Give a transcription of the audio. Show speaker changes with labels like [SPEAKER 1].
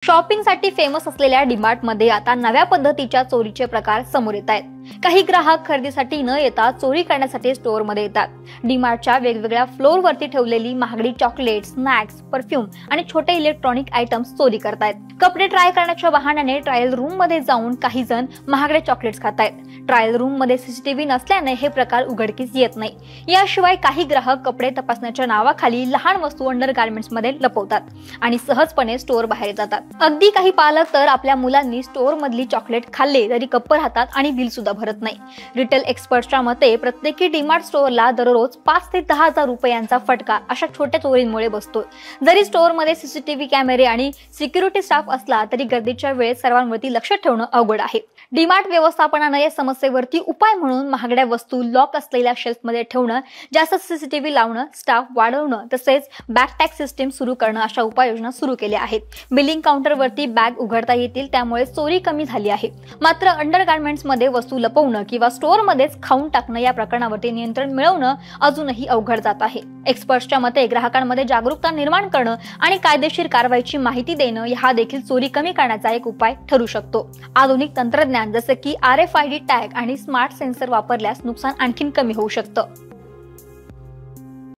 [SPEAKER 1] शॉपिंगसाठी फेमस असलेल्या डीमार्टमध्ये आता नव्या पद्धतीच्या चोरीचे प्रकार समोर येत आहेत। काही ग्राहक खरेदीसाठी न येता चोरी करण्यासाठी स्टोअरमध्ये येतात। डीमार्टच्या वेगवेगळ्या फ्लोअरवरती ठेवलेली महागडी चॉकलेट, स्नॅक्स, परफ्यूम आणि छोटे इलेक्ट्रॉनिक आयटम्स चोरी करतायत। कपडे ट्राय करण्याच्या बहाण्याने ट्रायल रूम मध्ये जाऊन काही जण महागडे चॉकलेट्स खातायत। ट्रायल रूम मध्ये सीसीटीव्ही नसल्याने हे प्रकार उघडकीस येत नाही। याशिवाय काही ग्राहक कपडे तपासण्याच्या नावाखाली लहान वस्तू अंडरगार्मेंट्स मध्ये लपवतात आणि सहजपणे स्टोअर बाहेर जातात। अगदी काही पालक तर आपल्या मुलांनी स्टोअर मधली चॉकलेट खाल्ले तरी गप्प राहतात आणि बिल सुद्धा भरत नाही। रिटेल एक्सपर्ट्सच्या मते प्रत्येकी डीमार्ट स्टोअरला दररोज 5 ते 10 हजार रुपयांचा फटका अशा छोट्या चोरींमुळे बसतो। जरी स्टोअर मध्ये सीसीटीव्ही कॅमेरे आणि सिक्युरिटी स्टाफ असला तरी गर्दीच्या वेळेत सर्वांवरती लक्ष ठेवणं अवघड आहे। डीमार्ट व्यवस्थापनानं या समस्येवरती उपाय म्हणून महागड्या वस्तू लॉक असलेल्या शेल्फमध्ये ठेवणं, जास्त सीसीटीव्ही लावणं, स्टाफ वाढवणं तसेच बॅग टॅग सिस्टीम सुरू करणं अशा उपाययोजना सुरू केल्या आहेत। बिलिंग काउंटरवरती बॅग उघडता येतील, त्यामुळे चोरी कमी झाली आहे। मात्र अंडरगार्मेंट्स मध्ये वस्तू लपवणं किंवा स्टोअर मध्येच खाऊन टाकणं या प्रकरणावरती नियंत्रण मिळवणं अजूनही अवघड जात आहे। एक्सपर्ट्सच्या मते ग्राहकांमध्ये जागरूकता निर्माण करणं आणि कायदेशीर कारवाईची माहिती देणं हा देखील चोरी कमी करण्याचा एक उपाय ठरू शकतो। आधुनिक तंत्रज्ञान जसे की RFID टॅग आणि स्मार्ट सेन्सर वापरल्यास नुकसान आणखीन कमी होऊ शकतं।